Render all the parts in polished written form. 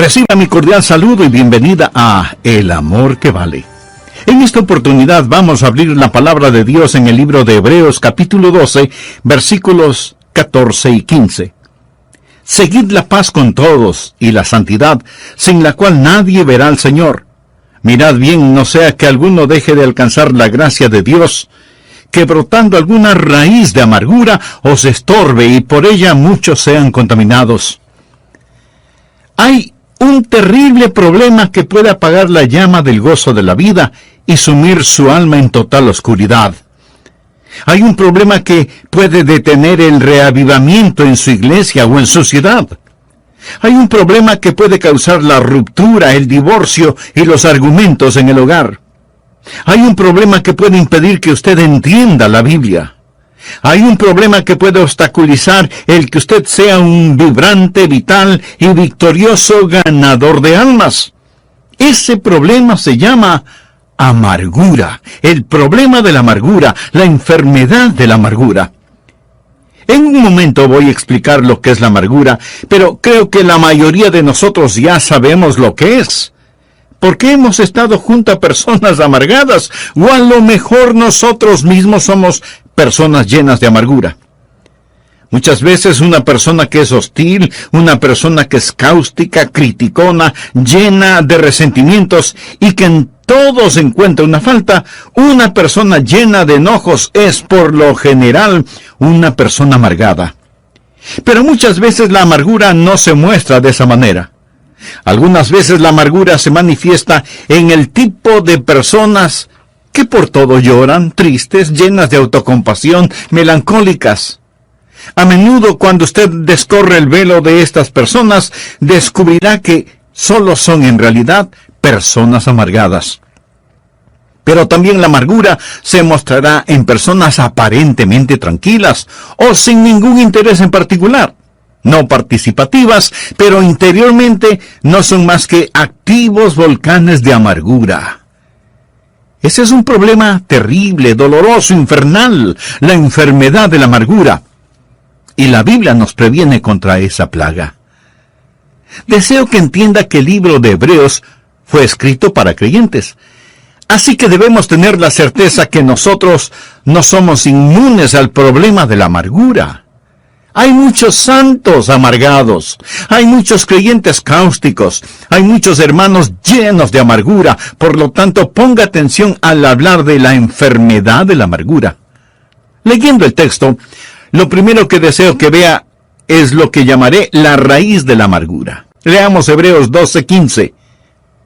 Reciba mi cordial saludo y bienvenida a El Amor que Vale. En esta oportunidad vamos a abrir la palabra de Dios en el libro de Hebreos capítulo 12, versículos 14 y 15. Seguid la paz con todos y la santidad, sin la cual nadie verá al Señor. Mirad bien, no sea que alguno deje de alcanzar la gracia de Dios, que brotando alguna raíz de amargura os estorbe y por ella muchos sean contaminados. Hay un terrible problema que puede apagar la llama del gozo de la vida y sumir su alma en total oscuridad. Hay un problema que puede detener el reavivamiento en su iglesia o en su ciudad. Hay un problema que puede causar la ruptura, el divorcio y los argumentos en el hogar. Hay un problema que puede impedir que usted entienda la Biblia. Hay un problema que puede obstaculizar el que usted sea un vibrante, vital y victorioso ganador de almas. Ese problema se llama amargura, el problema de la amargura, la enfermedad de la amargura. En un momento voy a explicar lo que es la amargura, pero creo que la mayoría de nosotros ya sabemos lo que es. Porque hemos estado junto a personas amargadas, o a lo mejor nosotros mismos somos personas llenas de amargura. Muchas veces una persona que es hostil, una persona que es cáustica, criticona, llena de resentimientos y que en todo se encuentra una falta, una persona llena de enojos es por lo general una persona amargada. Pero muchas veces la amargura no se muestra de esa manera. Algunas veces la amargura se manifiesta en el tipo de personas que por todo lloran, tristes, llenas de autocompasión, melancólicas. A menudo cuando usted descorre el velo de estas personas, descubrirá que solo son en realidad personas amargadas. Pero también la amargura se mostrará en personas aparentemente tranquilas o sin ningún interés en particular. No participativas, pero interiormente no son más que activos volcanes de amargura. Ese es un problema terrible, doloroso, infernal, la enfermedad de la amargura. Y la Biblia nos previene contra esa plaga. Deseo que entienda que el libro de Hebreos fue escrito para creyentes. Así que debemos tener la certeza que nosotros no somos inmunes al problema de la amargura. Hay muchos santos amargados, hay muchos creyentes cáusticos, hay muchos hermanos llenos de amargura. Por lo tanto, ponga atención al hablar de la enfermedad de la amargura. Leyendo el texto, lo primero que deseo que vea es lo que llamaré la raíz de la amargura. Leamos Hebreos 12:15.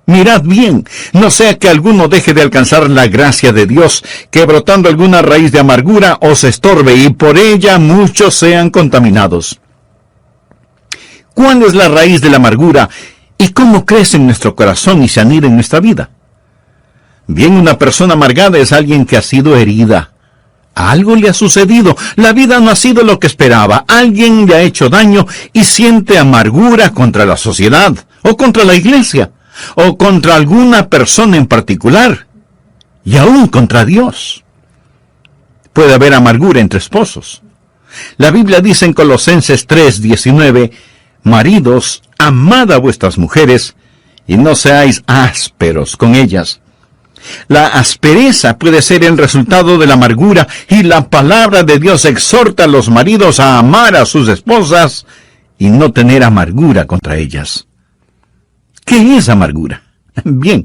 Mirad bien, no sea que alguno deje de alcanzar la gracia de Dios, que brotando alguna raíz de amargura os estorbe y por ella muchos sean contaminados. ¿Cuál es la raíz de la amargura y cómo crece en nuestro corazón y se anida en nuestra vida? Bien, una persona amargada es alguien que ha sido herida. Algo le ha sucedido, la vida no ha sido lo que esperaba, alguien le ha hecho daño y siente amargura contra la sociedad o contra la iglesia, o contra alguna persona en particular, y aún contra Dios. Puede haber amargura entre esposos. La Biblia dice en Colosenses 3:19, maridos, amad a vuestras mujeres, y no seáis ásperos con ellas. La aspereza puede ser el resultado de la amargura, y la palabra de Dios exhorta a los maridos a amar a sus esposas, y no tener amargura contra ellas. ¿Qué es amargura? Bien,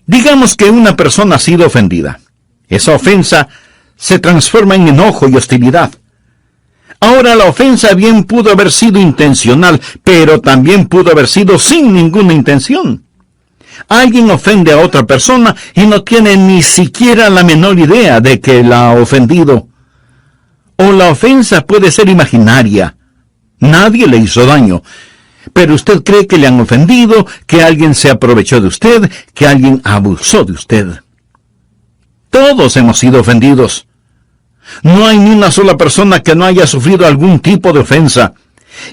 digamos que una persona ha sido ofendida. Esa ofensa se transforma en enojo y hostilidad. Ahora, la ofensa bien pudo haber sido intencional, pero también pudo haber sido sin ninguna intención. Alguien ofende a otra persona y no tiene ni siquiera la menor idea de que la ha ofendido. O la ofensa puede ser imaginaria. Nadie le hizo daño, pero usted cree que le han ofendido, que alguien se aprovechó de usted, que alguien abusó de usted. Todos hemos sido ofendidos. No hay ni una sola persona que no haya sufrido algún tipo de ofensa.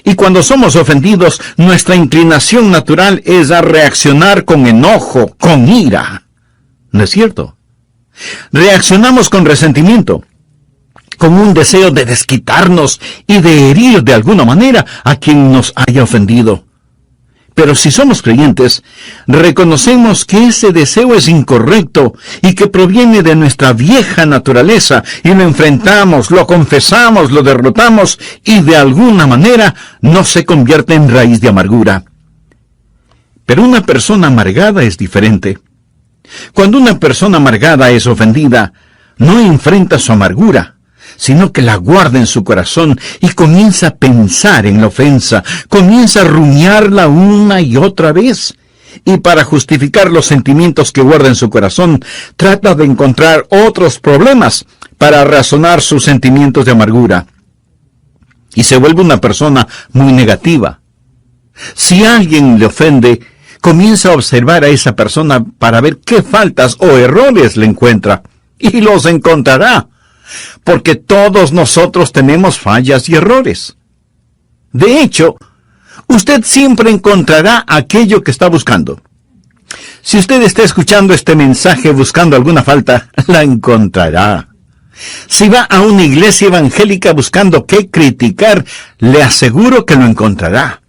Y cuando somos ofendidos, nuestra inclinación natural es a reaccionar con enojo, con ira. ¿No es cierto? Reaccionamos con resentimiento, con un deseo de desquitarnos y de herir de alguna manera a quien nos haya ofendido. Pero si somos creyentes, reconocemos que ese deseo es incorrecto y que proviene de nuestra vieja naturaleza, y lo enfrentamos, lo confesamos, lo derrotamos, y de alguna manera no se convierte en raíz de amargura. Pero una persona amargada es diferente. Cuando una persona amargada es ofendida, no enfrenta su amargura, sino que la guarda en su corazón y comienza a pensar en la ofensa, comienza a rumiarla una y otra vez. Y para justificar los sentimientos que guarda en su corazón, trata de encontrar otros problemas para razonar sus sentimientos de amargura. Y se vuelve una persona muy negativa. Si alguien le ofende, comienza a observar a esa persona para ver qué faltas o errores le encuentra. Y los encontrará, porque todos nosotros tenemos fallas y errores. De hecho, usted siempre encontrará aquello que está buscando. Si usted está escuchando este mensaje buscando alguna falta, la encontrará. Si va a una iglesia evangélica buscando qué criticar, le aseguro que lo encontrará.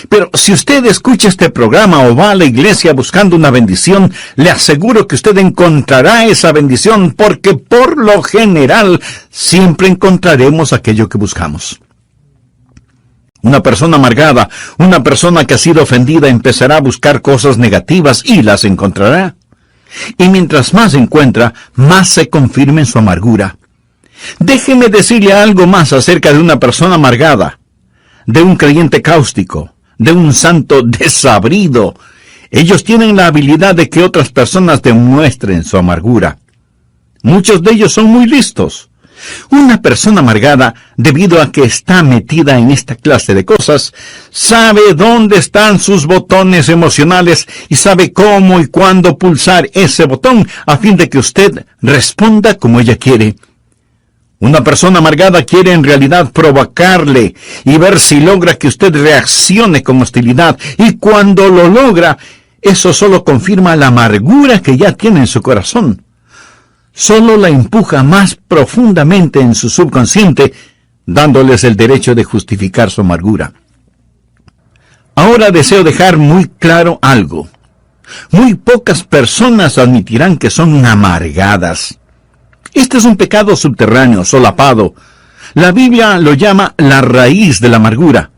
Pero si usted escucha este programa o va a la iglesia buscando una bendición, le aseguro que usted encontrará esa bendición, porque por lo general siempre encontraremos aquello que buscamos. Una persona amargada, una persona que ha sido ofendida, empezará a buscar cosas negativas y las encontrará. Y mientras más encuentra, más se confirma en su amargura. Déjeme decirle algo más acerca de una persona amargada, de un creyente cáustico, de un santo desabrido. Ellos tienen la habilidad de que otras personas demuestren su amargura. Muchos de ellos son muy listos. Una persona amargada, debido a que está metida en esta clase de cosas, sabe dónde están sus botones emocionales y sabe cómo y cuándo pulsar ese botón a fin de que usted responda como ella quiere. Una persona amargada quiere en realidad provocarle y ver si logra que usted reaccione con hostilidad, y cuando lo logra, eso solo confirma la amargura que ya tiene en su corazón. Solo la empuja más profundamente en su subconsciente, dándoles el derecho de justificar su amargura. Ahora deseo dejar muy claro algo. Muy pocas personas admitirán que son amargadas. Este es un pecado subterráneo, solapado. La Biblia lo llama la raíz de la amargura.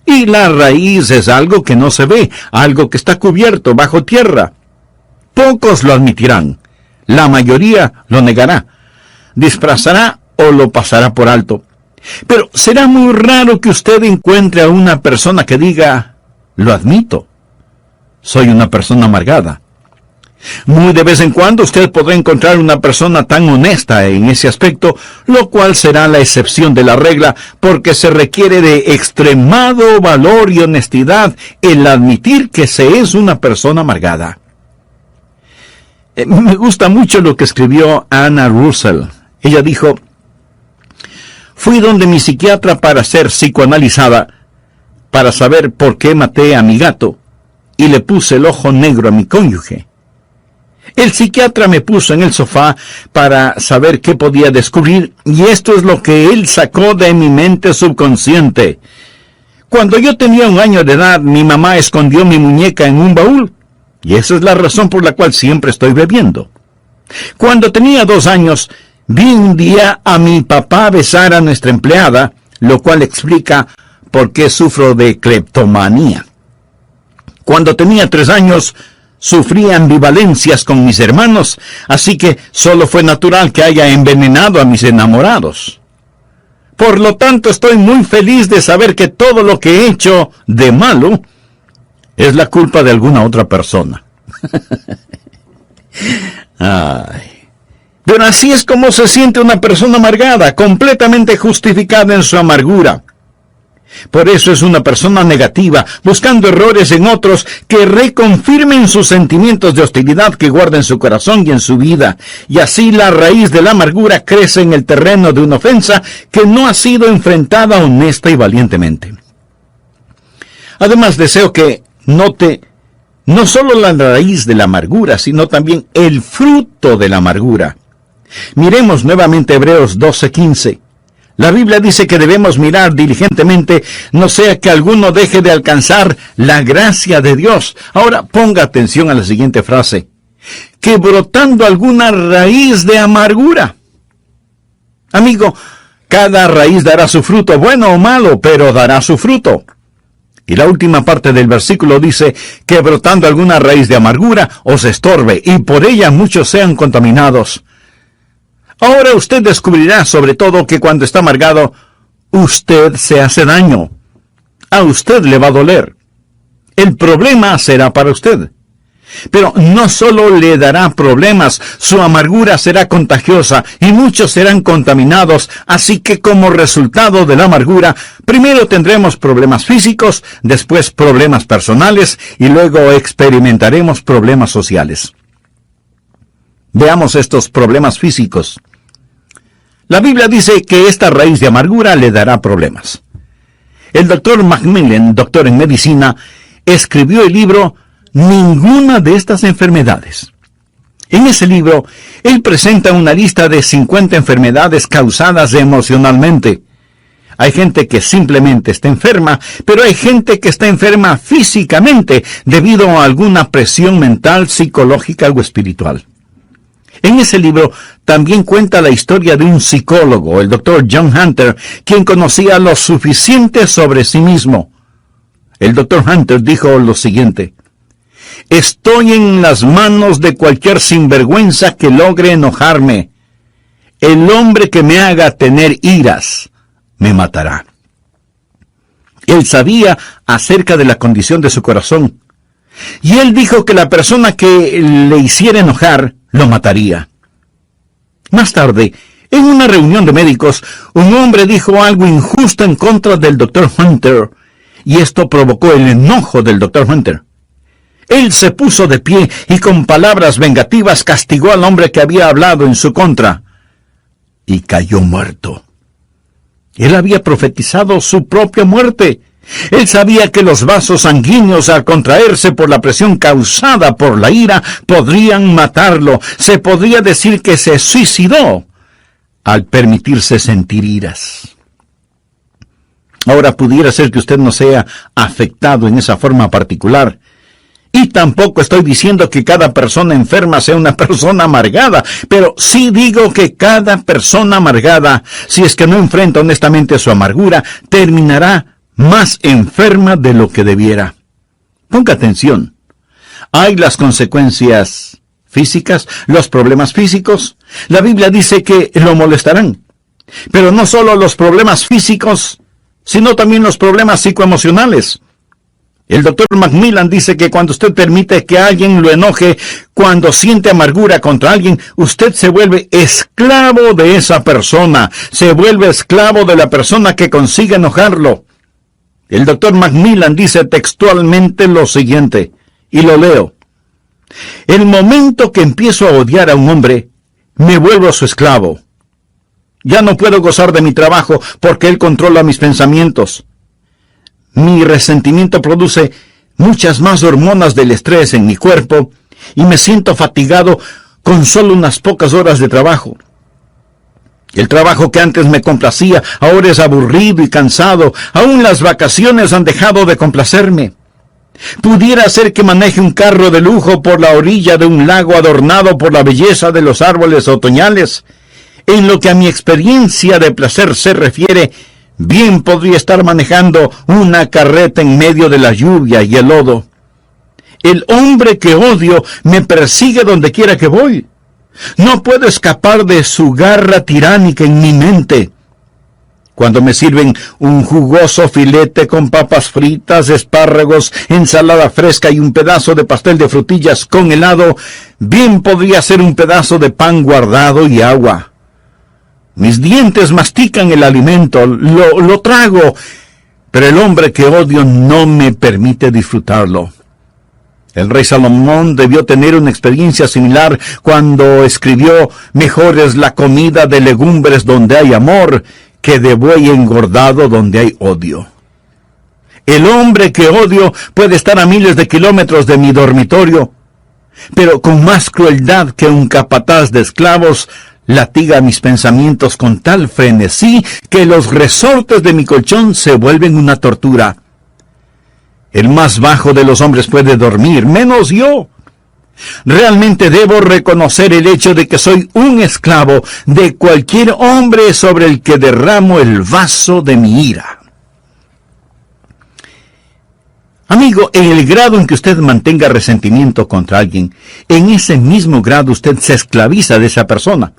Y la raíz es algo que no se ve, algo que está cubierto bajo tierra. Pocos lo admitirán. La mayoría lo negará, disfrazará o lo pasará por alto. Pero será muy raro que usted encuentre a una persona que diga, lo admito, soy una persona amargada. Muy de vez en cuando usted podrá encontrar una persona tan honesta en ese aspecto, lo cual será la excepción de la regla, porque se requiere de extremado valor y honestidad el admitir que se es una persona amargada. Me gusta mucho lo que escribió Anna Russell. Ella dijo, fui donde mi psiquiatra para ser psicoanalizada, para saber por qué maté a mi gato, y le puse el ojo negro a mi cónyuge. El psiquiatra me puso en el sofá para saber qué podía descubrir, y esto es lo que él sacó de mi mente subconsciente. Cuando yo tenía 1 año de edad, mi mamá escondió mi muñeca en un baúl, y esa es la razón por la cual siempre estoy bebiendo. Cuando tenía 2 años, vi un día a mi papá besar a nuestra empleada, lo cual explica por qué sufro de cleptomanía. Cuando tenía 3 años, sufrí ambivalencias con mis hermanos, así que solo fue natural que haya envenenado a mis enamorados. Por lo tanto, estoy muy feliz de saber que todo lo que he hecho de malo es la culpa de alguna otra persona. Ay. Pero así es como se siente una persona amargada, completamente justificada en su amargura. Por eso es una persona negativa, buscando errores en otros que reconfirmen sus sentimientos de hostilidad que guarda en su corazón y en su vida. Y así la raíz de la amargura crece en el terreno de una ofensa que no ha sido enfrentada honesta y valientemente. Además, deseo que note no solo la raíz de la amargura, sino también el fruto de la amargura. Miremos nuevamente Hebreos 12:15. La Biblia dice que debemos mirar diligentemente, no sea que alguno deje de alcanzar la gracia de Dios. Ahora ponga atención a la siguiente frase: que brotando alguna raíz de amargura. Amigo, cada raíz dará su fruto, bueno o malo, pero dará su fruto. Y la última parte del versículo dice que brotando alguna raíz de amargura os estorbe, y por ella muchos sean contaminados. Ahora usted descubrirá sobre todo que cuando está amargado, usted se hace daño. A usted le va a doler. El problema será para usted. Pero no solo le dará problemas, su amargura será contagiosa y muchos serán contaminados, así que como resultado de la amargura, primero tendremos problemas físicos, después problemas personales y luego experimentaremos problemas sociales. Veamos estos problemas físicos. La Biblia dice que esta raíz de amargura le dará problemas. El doctor Macmillan, doctor en medicina, escribió el libro Ninguna de estas enfermedades. En ese libro, él presenta una lista de 50 enfermedades causadas emocionalmente. Hay gente que simplemente está enferma, pero hay gente que está enferma físicamente debido a alguna presión mental, psicológica o espiritual. En ese libro también cuenta la historia de un psicólogo, el Dr. John Hunter, quien conocía lo suficiente sobre sí mismo. El Dr. Hunter dijo lo siguiente: estoy en las manos de cualquier sinvergüenza que logre enojarme. El hombre que me haga tener iras me matará. Él sabía acerca de la condición de su corazón. Y él dijo que la persona que le hiciera enojar lo mataría. Más tarde, en una reunión de médicos, un hombre dijo algo injusto en contra del Dr. Hunter, y esto provocó el enojo del Dr. Hunter. Él se puso de pie y con palabras vengativas castigó al hombre que había hablado en su contra, y cayó muerto. Él había profetizado su propia muerte. Él sabía que los vasos sanguíneos, al contraerse por la presión causada por la ira, podrían matarlo. Se podría decir que se suicidó al permitirse sentir iras. Ahora pudiera ser que usted no sea afectado en esa forma particular. Y tampoco estoy diciendo que cada persona enferma sea una persona amargada, pero sí digo que cada persona amargada, si es que no enfrenta honestamente su amargura, terminará más enferma de lo que debiera. Ponga atención. Hay las consecuencias físicas, los problemas físicos. La Biblia dice que lo molestarán. Pero no solo los problemas físicos, sino también los problemas psicoemocionales. El doctor Macmillan dice que cuando usted permite que alguien lo enoje, cuando siente amargura contra alguien, usted se vuelve esclavo de esa persona, se vuelve esclavo de la persona que consigue enojarlo. El doctor Macmillan dice textualmente lo siguiente, y lo leo: el momento que empiezo a odiar a un hombre, me vuelvo su esclavo. Ya no puedo gozar de mi trabajo porque él controla mis pensamientos. Mi resentimiento produce muchas más hormonas del estrés en mi cuerpo y me siento fatigado con solo unas pocas horas de trabajo. El trabajo que antes me complacía ahora es aburrido y cansado. Aún las vacaciones han dejado de complacerme. Pudiera ser que maneje un carro de lujo por la orilla de un lago adornado por la belleza de los árboles otoñales. En lo que a mi experiencia de placer se refiere, bien podría estar manejando una carreta en medio de la lluvia y el lodo. El hombre que odio me persigue donde quiera que voy. No puedo escapar de su garra tiránica en mi mente. Cuando me sirven un jugoso filete con papas fritas, espárragos, ensalada fresca y un pedazo de pastel de frutillas con helado, bien podría ser un pedazo de pan guardado y agua. Mis dientes mastican el alimento, lo trago, pero el hombre que odio no me permite disfrutarlo. El rey Salomón debió tener una experiencia similar cuando escribió: mejor es la comida de legumbres donde hay amor que de buey engordado donde hay odio. El hombre que odio puede estar a miles de kilómetros de mi dormitorio, pero con más crueldad que un capataz de esclavos latiga mis pensamientos con tal frenesí que los resortes de mi colchón se vuelven una tortura. El más bajo de los hombres puede dormir, menos yo. Realmente debo reconocer el hecho de que soy un esclavo de cualquier hombre sobre el que derramo el vaso de mi ira. Amigo, en el grado en que usted mantenga resentimiento contra alguien, en ese mismo grado usted se esclaviza de esa persona.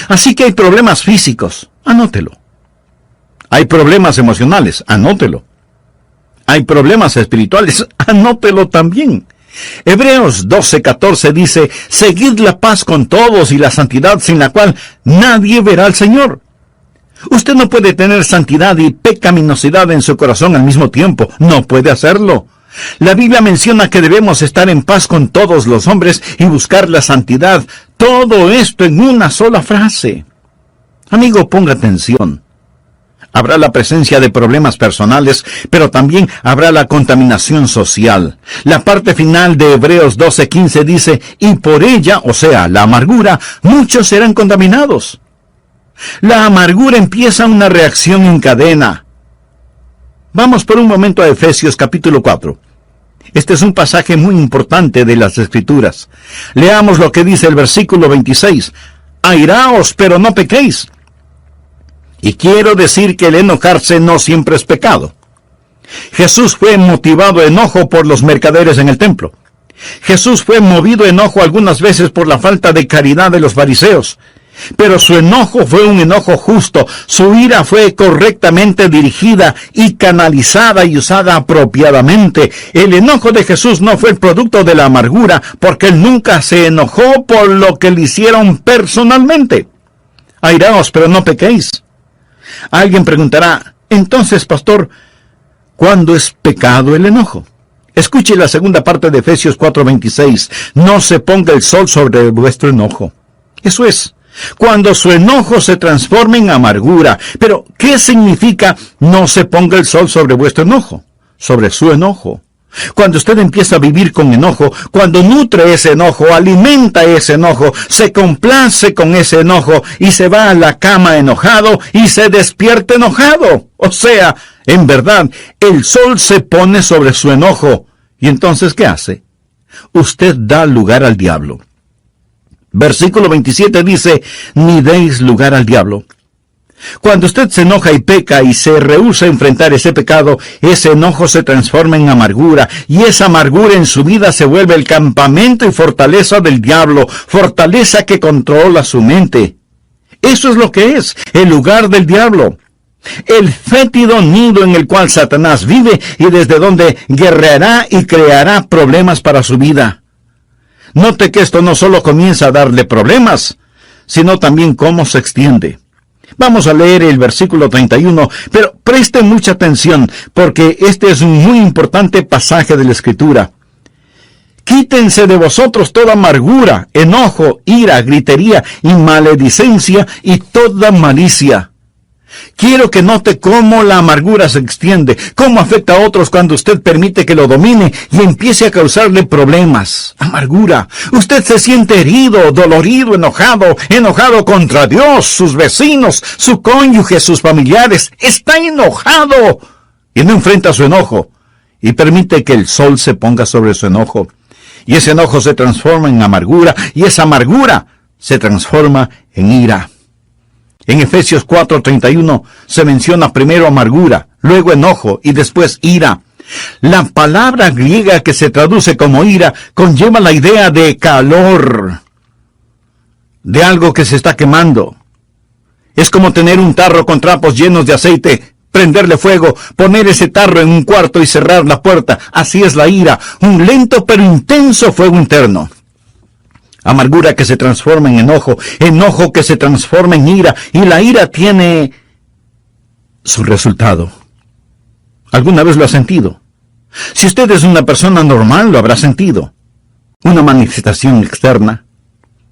Así que hay problemas físicos, anótelo. Hay problemas emocionales, anótelo. Hay problemas espirituales, anótelo también. Hebreos 12:14 dice, seguid la paz con todos y la santidad sin la cual nadie verá al Señor. Usted no puede tener santidad y pecaminosidad en su corazón al mismo tiempo. No puede hacerlo. La Biblia menciona que debemos estar en paz con todos los hombres y buscar la santidad. Todo esto en una sola frase. Amigo, ponga atención. Habrá la presencia de problemas personales, pero también habrá la contaminación social. La parte final de Hebreos 12:15 dice, y por ella, o sea, la amargura, muchos serán contaminados. La amargura empieza una reacción en cadena. Vamos por un momento a Efesios capítulo 4. Este es un pasaje muy importante de las Escrituras. Leamos lo que dice el versículo 26. Airaos, pero no pequéis. Y quiero decir que el enojarse no siempre es pecado. Jesús fue motivado a enojo por los mercaderes en el templo. Jesús fue movido a enojo algunas veces por la falta de caridad de los fariseos. Pero su enojo fue un enojo justo. Su ira fue correctamente dirigida y canalizada y usada apropiadamente. El enojo de Jesús no fue el producto de la amargura, porque él nunca se enojó por lo que le hicieron personalmente. Airaos, pero no pequéis. Alguien preguntará, entonces, pastor, ¿cuándo es pecado el enojo? Escuche la segunda parte de Efesios 4:26. No se ponga el sol sobre vuestro enojo. Eso es, cuando su enojo se transforme en amargura. Pero, ¿qué significa no se ponga el sol sobre vuestro enojo? Sobre su enojo. Cuando usted empieza a vivir con enojo, cuando nutre ese enojo, alimenta ese enojo, se complace con ese enojo y se va a la cama enojado y se despierta enojado. O sea, en verdad, el sol se pone sobre su enojo. ¿Y entonces qué hace? Usted da lugar al diablo. Versículo 27 dice, ni deis lugar al diablo. Cuando usted se enoja y peca y se rehúsa a enfrentar ese pecado, ese enojo se transforma en amargura, y esa amargura en su vida se vuelve el campamento y fortaleza del diablo, fortaleza que controla su mente. Eso es lo que es, el lugar del diablo. El fétido nido en el cual Satanás vive y desde donde guerreará y creará problemas para su vida. Note que esto no solo comienza a darle problemas, sino también cómo se extiende. Vamos a leer el versículo 31, pero preste mucha atención, porque este es un muy importante pasaje de la Escritura. Quítense de vosotros toda amargura, enojo, ira, gritería y maledicencia y toda malicia. Quiero que note cómo la amargura se extiende, cómo afecta a otros cuando usted permite que lo domine y empiece a causarle problemas. Amargura. Usted se siente herido, dolorido, enojado contra Dios, sus vecinos, su cónyuge, sus familiares. Está enojado y no enfrenta su enojo y permite que el sol se ponga sobre su enojo. Y ese enojo se transforma en amargura y esa amargura se transforma en ira. En Efesios 4:31 se menciona primero amargura, luego enojo y después ira. La palabra griega que se traduce como ira conlleva la idea de calor, de algo que se está quemando. Es como tener un tarro con trapos llenos de aceite, prenderle fuego, poner ese tarro en un cuarto y cerrar la puerta. Así es la ira, un lento pero intenso fuego interno. Amargura que se transforma en enojo, enojo que se transforma en ira, y la ira tiene su resultado. ¿Alguna vez lo ha sentido? Si usted es una persona normal, lo habrá sentido. Una manifestación externa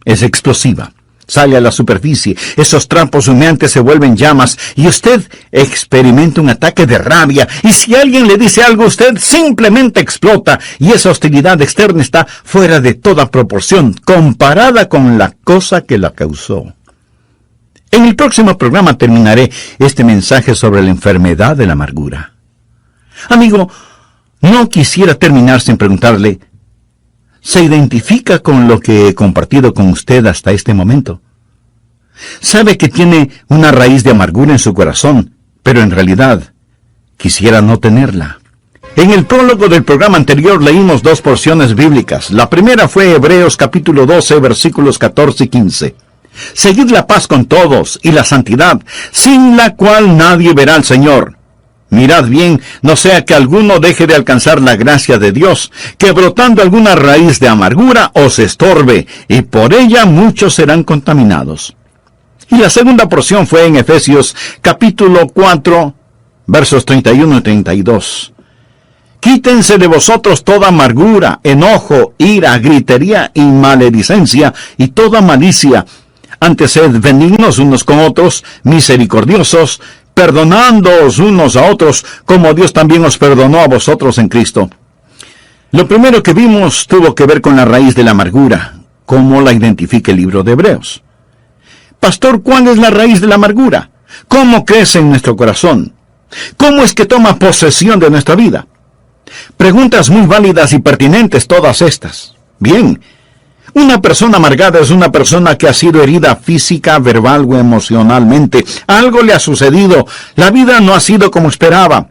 es explosiva. Sale a la superficie, esos trapos humeantes se vuelven llamas, y usted experimenta un ataque de rabia, y si alguien le dice algo, usted simplemente explota, y esa hostilidad externa está fuera de toda proporción, comparada con la cosa que la causó. En el próximo programa terminaré este mensaje sobre la enfermedad de la amargura. Amigo, no quisiera terminar sin preguntarle, ¿se identifica con lo que he compartido con usted hasta este momento? Sabe que tiene una raíz de amargura en su corazón, pero en realidad quisiera no tenerla. En el prólogo del programa anterior leímos dos porciones bíblicas. La primera fue Hebreos capítulo 12, versículos 14 y 15. Seguid la paz con todos y la santidad, sin la cual nadie verá al Señor. Mirad bien, no sea que alguno deje de alcanzar la gracia de Dios, que brotando alguna raíz de amargura os estorbe, y por ella muchos serán contaminados. Y la segunda porción fue en Efesios capítulo 4, versos 31 y 32. Quítense de vosotros toda amargura, enojo, ira, gritería y maledicencia, y toda malicia. Antes sed benignos unos con otros, misericordiosos, perdonándoos unos a otros, como Dios también os perdonó a vosotros en Cristo. Lo primero que vimos tuvo que ver con la raíz de la amargura, como la identifica el libro de Hebreos. Pastor, ¿cuál es la raíz de la amargura? ¿Cómo crece en nuestro corazón? ¿Cómo es que toma posesión de nuestra vida? Preguntas muy válidas y pertinentes todas estas. Bien, una persona amargada es una persona que ha sido herida física, verbal o emocionalmente. Algo le ha sucedido. La vida no ha sido como esperaba.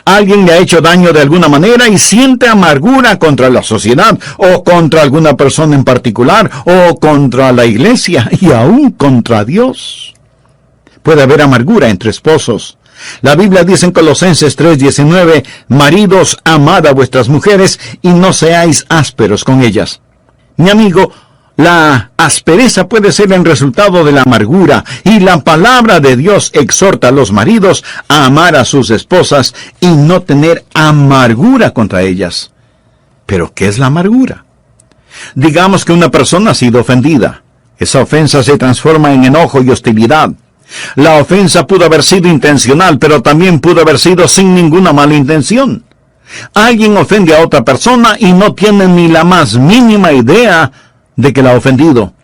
Alguien le ha hecho daño de alguna manera y siente amargura contra la sociedad, o contra alguna persona en particular, o contra la iglesia, y aún contra Dios. Puede haber amargura entre esposos. La Biblia dice en Colosenses 3:19, maridos, amad a vuestras mujeres y no seáis ásperos con ellas. Mi amigo, la aspereza puede ser el resultado de la amargura, y la palabra de Dios exhorta a los maridos a amar a sus esposas y no tener amargura contra ellas. ¿Pero qué es la amargura? Digamos que una persona ha sido ofendida. Esa ofensa se transforma en enojo y hostilidad. La ofensa pudo haber sido intencional, pero también pudo haber sido sin ninguna mala intención. Alguien ofende a otra persona y no tiene ni la más mínima idea de que la ha ofendido.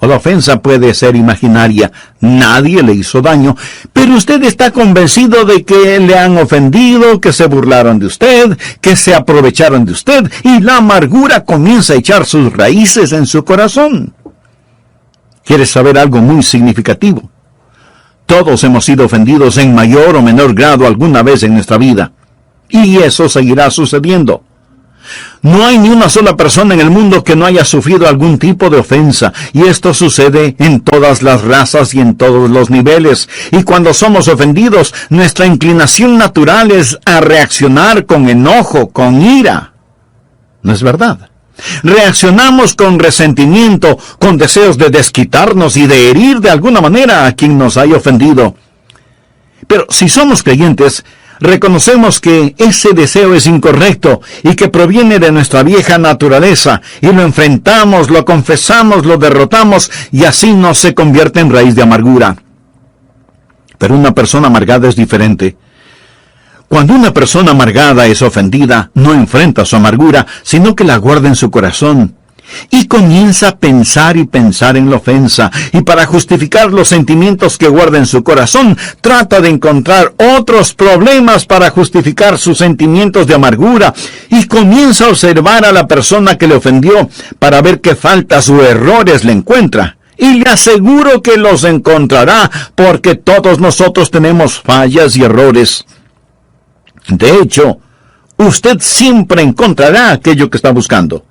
O la ofensa puede ser imaginaria, nadie le hizo daño, pero usted está convencido de que le han ofendido, que se burlaron de usted, que se aprovecharon de usted, y la amargura comienza a echar sus raíces en su corazón. ¿Quieres saber algo muy significativo? Todos hemos sido ofendidos en mayor o menor grado alguna vez en nuestra vida. Y eso seguirá sucediendo. No hay ni una sola persona en el mundo que no haya sufrido algún tipo de ofensa, y esto sucede en todas las razas y en todos los niveles. Y cuando somos ofendidos, nuestra inclinación natural es a reaccionar con enojo, con ira. ¿No es verdad? Reaccionamos con resentimiento, con deseos de desquitarnos y de herir de alguna manera a quien nos haya ofendido. Pero si somos creyentes, reconocemos que ese deseo es incorrecto y que proviene de nuestra vieja naturaleza, y lo enfrentamos, lo confesamos, lo derrotamos, y así no se convierte en raíz de amargura. Pero una persona amargada es diferente. Cuando una persona amargada es ofendida, no enfrenta su amargura, sino que la guarda en su corazón. Y comienza a pensar y pensar en la ofensa, y para justificar los sentimientos que guarda en su corazón, trata de encontrar otros problemas para justificar sus sentimientos de amargura, y comienza a observar a la persona que le ofendió para ver qué faltas o errores le encuentra. Y le aseguro que los encontrará, porque todos nosotros tenemos fallas y errores. De hecho, usted siempre encontrará aquello que está buscando.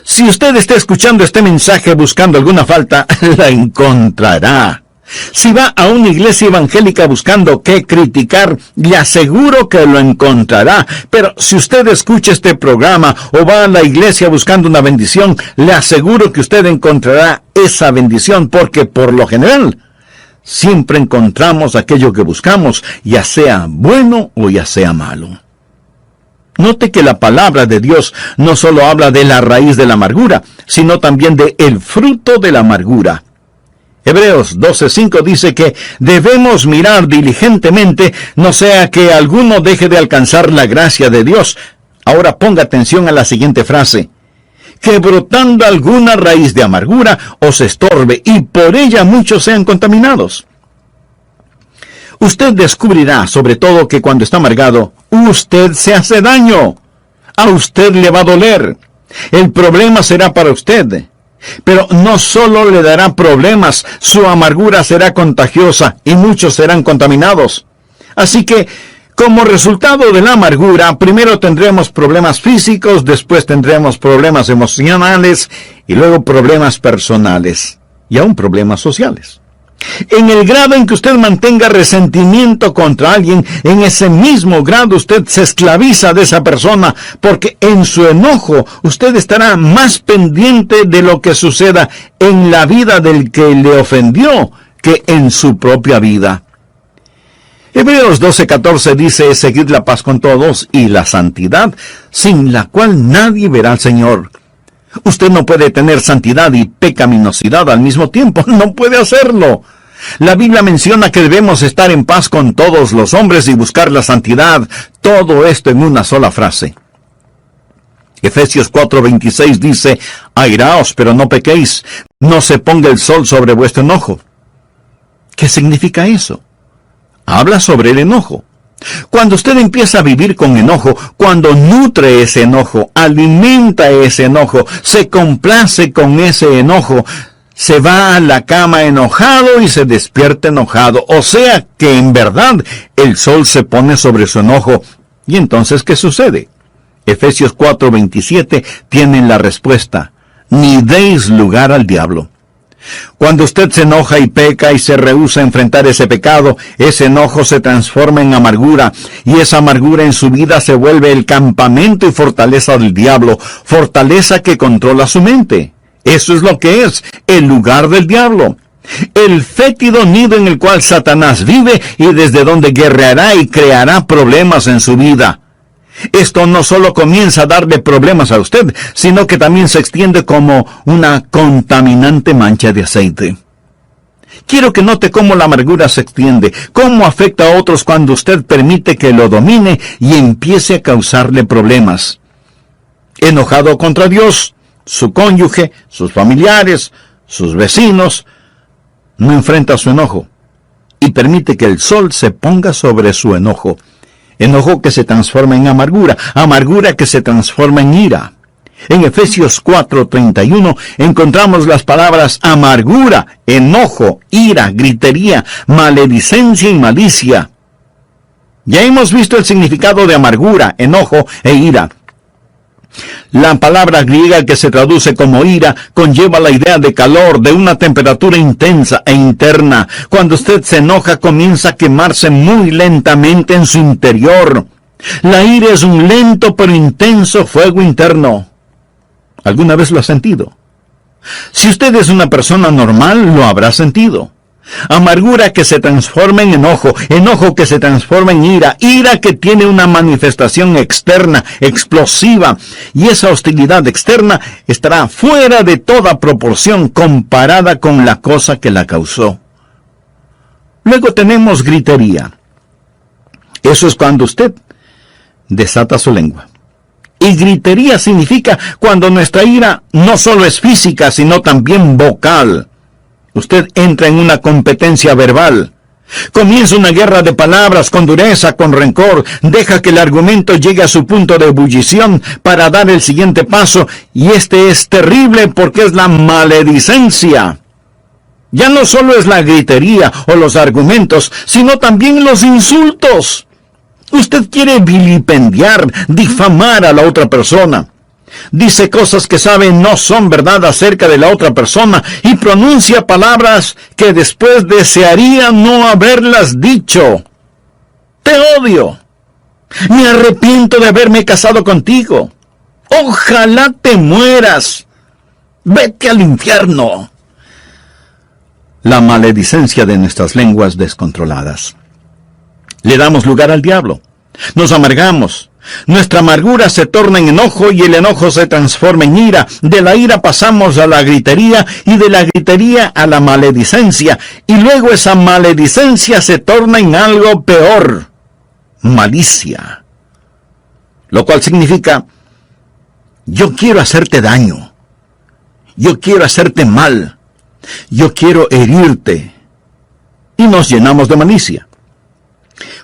Si usted está escuchando este mensaje buscando alguna falta, la encontrará. Si va a una iglesia evangélica buscando qué criticar, le aseguro que lo encontrará. Pero si usted escucha este programa o va a la iglesia buscando una bendición, le aseguro que usted encontrará esa bendición, porque por lo general siempre encontramos aquello que buscamos, ya sea bueno o ya sea malo. Note que la palabra de Dios no solo habla de la raíz de la amargura, sino también de el fruto de la amargura. Hebreos 12:5 dice que debemos mirar diligentemente, no sea que alguno deje de alcanzar la gracia de Dios. Ahora ponga atención a la siguiente frase: que brotando alguna raíz de amargura os estorbe y por ella muchos sean contaminados. Usted descubrirá sobre todo que cuando está amargado, usted se hace daño. A usted le va a doler. El problema será para usted. Pero no solo le dará problemas, su amargura será contagiosa y muchos serán contaminados. Así que, como resultado de la amargura, primero tendremos problemas físicos, después tendremos problemas emocionales y luego problemas personales y aún problemas sociales. En el grado en que usted mantenga resentimiento contra alguien, en ese mismo grado usted se esclaviza de esa persona, porque en su enojo usted estará más pendiente de lo que suceda en la vida del que le ofendió que en su propia vida. Hebreos 12:14 dice: seguid la paz con todos y la santidad, sin la cual nadie verá al Señor. Usted no puede tener santidad y pecaminosidad al mismo tiempo. No puede hacerlo. La Biblia menciona que debemos estar en paz con todos los hombres y buscar la santidad. Todo esto en una sola frase. Efesios 4:26 dice: airaos, pero no pequéis. No se ponga el sol sobre vuestro enojo. ¿Qué significa eso? Habla sobre el enojo. Cuando usted empieza a vivir con enojo, cuando nutre ese enojo, alimenta ese enojo, se complace con ese enojo, se va a la cama enojado y se despierta enojado. O sea que en verdad el sol se pone sobre su enojo. ¿Y entonces qué sucede? Efesios 4:27 tienen la respuesta: ni deis lugar al diablo. Cuando usted se enoja y peca y se rehúsa a enfrentar ese pecado, ese enojo se transforma en amargura, y esa amargura en su vida se vuelve el campamento y fortaleza del diablo, fortaleza que controla su mente. Eso es lo que es el lugar del diablo. El fétido nido en el cual Satanás vive y desde donde guerreará y creará problemas en su vida. Esto no solo comienza a darle problemas a usted, sino que también se extiende como una contaminante mancha de aceite. Quiero que note cómo la amargura se extiende, cómo afecta a otros cuando usted permite que lo domine y empiece a causarle problemas. Enojado contra Dios, su cónyuge, sus familiares, sus vecinos, no enfrenta su enojo y permite que el sol se ponga sobre su enojo. Enojo que se transforma en amargura, amargura que se transforma en ira. En Efesios 4:31 encontramos las palabras amargura, enojo, ira, gritería, maledicencia y malicia. Ya hemos visto el significado de amargura, enojo e ira. La palabra griega que se traduce como ira conlleva la idea de calor, de una temperatura intensa e interna. Cuando usted se enoja, comienza a quemarse muy lentamente en su interior. La ira es un lento pero intenso fuego interno. ¿Alguna vez lo ha sentido? Si usted es una persona normal, lo habrá sentido. Amargura que se transforma en enojo, enojo que se transforma en ira, ira que tiene una manifestación externa, explosiva, y esa hostilidad externa estará fuera de toda proporción comparada con la cosa que la causó. Luego tenemos gritería. Eso es cuando usted desata su lengua. Y gritería significa cuando nuestra ira no solo es física, sino también vocal. Usted entra en una competencia verbal. Comienza una guerra de palabras con dureza, con rencor. Deja que el argumento llegue a su punto de ebullición para dar el siguiente paso. Y este es terrible porque es la maledicencia. Ya no solo es la gritería o los argumentos, sino también los insultos. Usted quiere vilipendiar, difamar a la otra persona. Dice cosas que sabe no son verdad acerca de la otra persona y pronuncia palabras que después desearía no haberlas dicho. Te odio. Me arrepiento de haberme casado contigo. Ojalá te mueras. Vete al infierno. La maledicencia de nuestras lenguas descontroladas. Le damos lugar al diablo. Nos amargamos. Nuestra amargura se torna en enojo y el enojo se transforma en ira. De la ira pasamos a la gritería y de la gritería a la maledicencia. Y luego esa maledicencia se torna en algo peor. Malicia. Lo cual significa, yo quiero hacerte daño. yo quiero hacerte mal, yo quiero herirte. Y nos llenamos de malicia.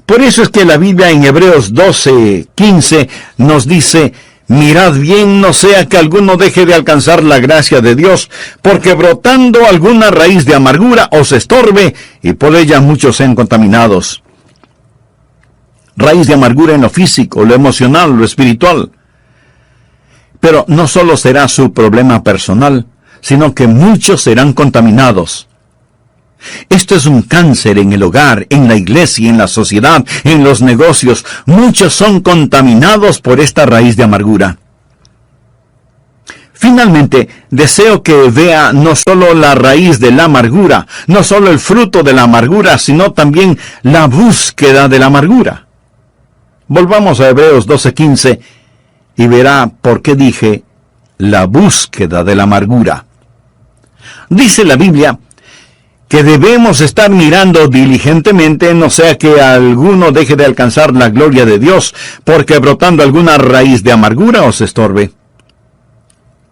Por eso es que la Biblia en Hebreos 12:15 nos dice: mirad bien, no sea que alguno deje de alcanzar la gracia de Dios, porque brotando alguna raíz de amargura os estorbe, y por ella muchos sean contaminados. Raíz de amargura en lo físico, lo emocional, lo espiritual. Pero no solo será su problema personal, sino que muchos serán contaminados. Esto es un cáncer en el hogar, en la iglesia, en la sociedad, en los negocios. Muchos son contaminados por esta raíz de amargura. Finalmente, deseo que vea no solo la raíz de la amargura, no solo el fruto de la amargura, sino también la búsqueda de la amargura. Volvamos a Hebreos 12:15 y verá por qué dije la búsqueda de la amargura. Dice la Biblia que debemos estar mirando diligentemente, no sea que alguno deje de alcanzar la gloria de Dios, porque brotando alguna raíz de amargura os estorbe.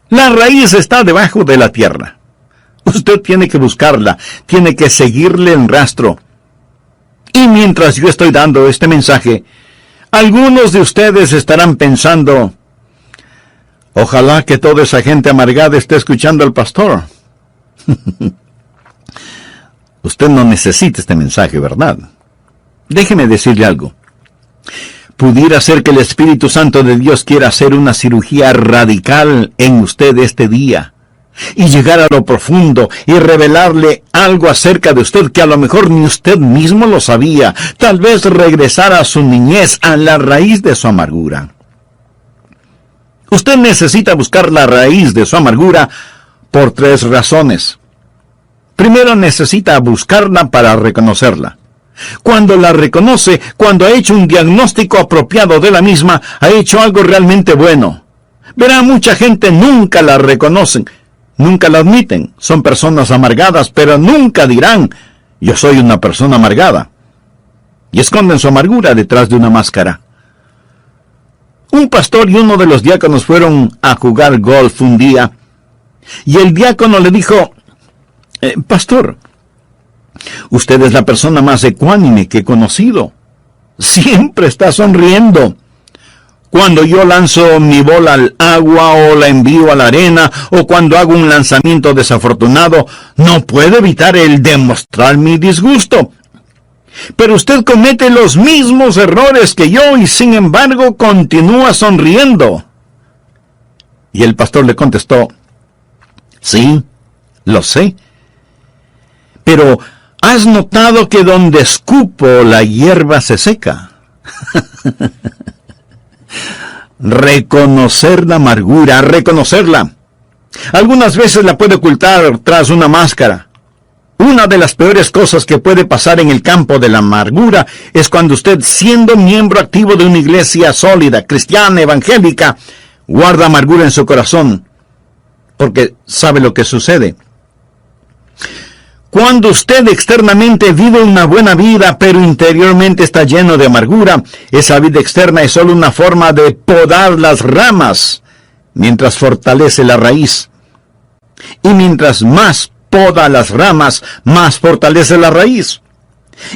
La raíz está debajo de la tierra. Usted tiene que buscarla, tiene que seguirle el rastro. Y mientras yo estoy dando este mensaje, algunos de ustedes estarán pensando: ojalá que toda esa gente amargada esté escuchando al pastor. Usted no necesita este mensaje, ¿verdad? Déjeme decirle algo. Pudiera ser que el Espíritu Santo de Dios quiera hacer una cirugía radical en usted este día, y llegar a lo profundo y revelarle algo acerca de usted que a lo mejor ni usted mismo lo sabía. Tal vez regresar a su niñez, a la raíz de su amargura. Usted necesita buscar la raíz de su amargura por 3 razones. Primero, necesita buscarla para reconocerla. Cuando la reconoce, cuando ha hecho un diagnóstico apropiado de la misma, ha hecho algo realmente bueno. Verá, mucha gente nunca la reconocen, nunca la admiten. Son personas amargadas, pero nunca dirán: yo soy una persona amargada. Y esconden su amargura detrás de una máscara. Un pastor y uno de los diáconos fueron a jugar golf un día, y el diácono le dijo: pastor, usted es la persona más ecuánime que he conocido. Siempre está sonriendo. Cuando yo lanzo mi bola al agua o la envío a la arena, o cuando hago un lanzamiento desafortunado, no puedo evitar el demostrar mi disgusto. Pero usted comete los mismos errores que yo y sin embargo continúa sonriendo. Y el pastor le contestó: sí, lo sé. Pero, ¿has notado que donde escupo la hierba se seca? Reconocer la amargura, reconocerla. Algunas veces la puede ocultar tras una máscara. Una de las peores cosas que puede pasar en el campo de la amargura es cuando usted, siendo miembro activo de una iglesia sólida, cristiana, evangélica, guarda amargura en su corazón. Porque sabe lo que sucede. Cuando usted externamente vive una buena vida, pero interiormente está lleno de amargura, esa vida externa es solo una forma de podar las ramas, mientras fortalece la raíz. Y mientras más poda las ramas, más fortalece la raíz.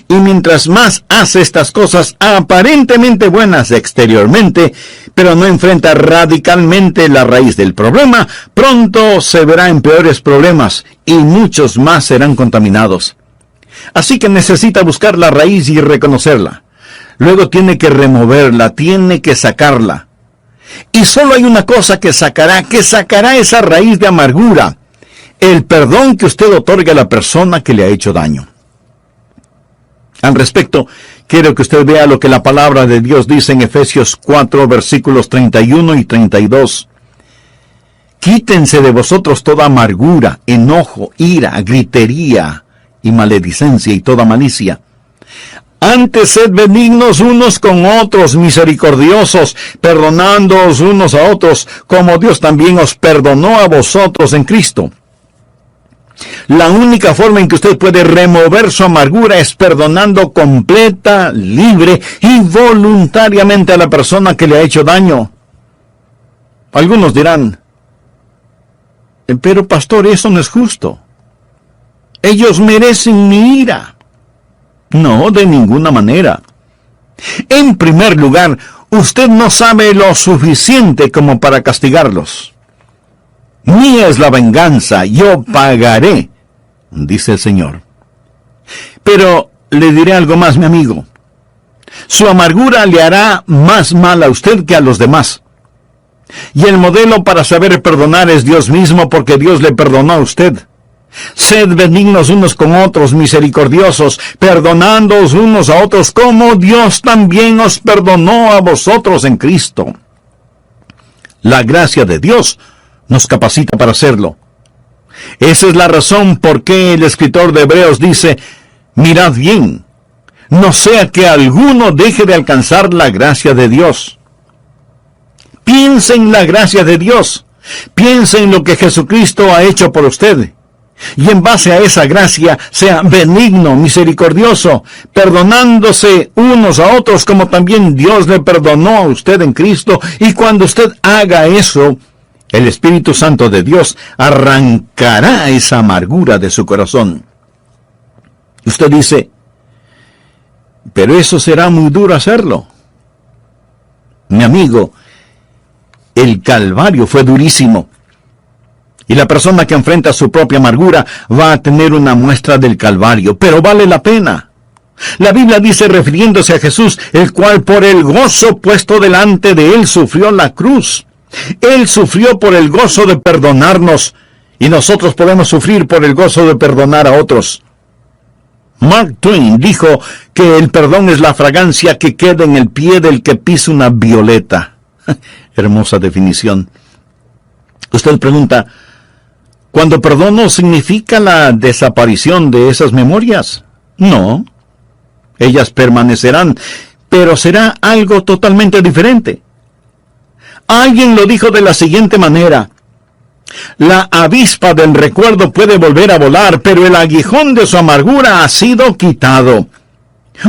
Y mientras más hace estas cosas aparentemente buenas exteriormente, pero no enfrenta radicalmente la raíz del problema, pronto se verá en peores problemas y muchos más serán contaminados. Así que necesita buscar la raíz y reconocerla. Luego tiene que removerla, tiene que sacarla. Y solo hay una cosa que sacará esa raíz de amargura: el perdón que usted otorga a la persona que le ha hecho daño. Al respecto, quiero que usted vea lo que la palabra de Dios dice en Efesios 4, versículos 31 y 32. Quítense de vosotros toda amargura, enojo, ira, gritería y maledicencia y toda malicia. Antes sed benignos unos con otros, misericordiosos, perdonándoos unos a otros, como Dios también os perdonó a vosotros en Cristo. La única forma en que usted puede remover su amargura es perdonando completa, libre y voluntariamente a la persona que le ha hecho daño. Algunos dirán: Pero pastor, eso no es justo. Ellos merecen mi ira. No, de ninguna manera. En primer lugar, usted no sabe lo suficiente como para castigarlos. Mía es la venganza, yo pagaré, dice el Señor. Pero le diré algo más, mi amigo. Su amargura le hará más mal a usted que a los demás. Y el modelo para saber perdonar es Dios mismo, porque Dios le perdonó a usted. Sed benignos unos con otros, misericordiosos, perdonándoos unos a otros, como Dios también os perdonó a vosotros en Cristo. La gracia de Dios nos capacita para hacerlo. Esa es la razón por qué el escritor de Hebreos dice, mirad bien, no sea que alguno deje de alcanzar la gracia de Dios. Piense en la gracia de Dios. Piense en lo que Jesucristo ha hecho por usted. Y en base a esa gracia, sea benigno, misericordioso, perdonándose unos a otros como también Dios le perdonó a usted en Cristo. Y cuando usted haga eso, el Espíritu Santo de Dios arrancará esa amargura de su corazón. Usted dice, pero eso será muy duro hacerlo. Mi amigo, el Calvario fue durísimo. Y la persona que enfrenta su propia amargura va a tener una muestra del Calvario, pero vale la pena. La Biblia dice, refiriéndose a Jesús, el cual por el gozo puesto delante de él sufrió la cruz. Él sufrió por el gozo de perdonarnos, y nosotros podemos sufrir por el gozo de perdonar a otros. Mark Twain dijo que el perdón es la fragancia que queda en el pie del que pisa una violeta. Hermosa definición. Usted pregunta, ¿cuando perdono significa la desaparición de esas memorias? No. Ellas permanecerán, pero será algo totalmente diferente. Alguien lo dijo de la siguiente manera: la avispa del recuerdo puede volver a volar, pero el aguijón de su amargura ha sido quitado.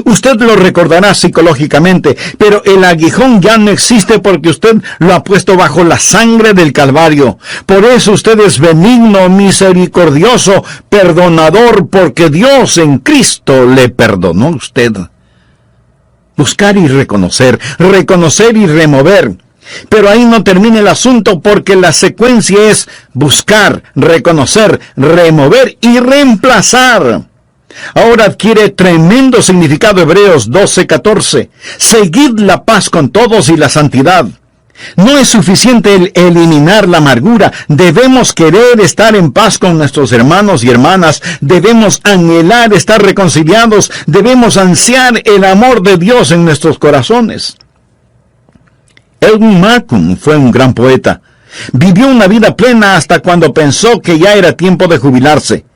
Usted lo recordará psicológicamente, pero el aguijón ya no existe porque usted lo ha puesto bajo la sangre del Calvario. Por eso usted es benigno, misericordioso, perdonador, porque Dios en Cristo le perdonó a usted. Buscar y reconocer y remover. Pero ahí no termina el asunto, porque la secuencia es buscar, reconocer, remover y reemplazar. Ahora adquiere tremendo significado Hebreos 12:14. Seguid la paz con todos y la santidad. No es suficiente el eliminar la amargura. Debemos querer estar en paz con nuestros hermanos y hermanas. Debemos anhelar estar reconciliados. Debemos ansiar el amor de Dios en nuestros corazones. Edmund Markham fue un gran poeta. Vivió una vida plena hasta cuando pensó que ya era tiempo de jubilarse.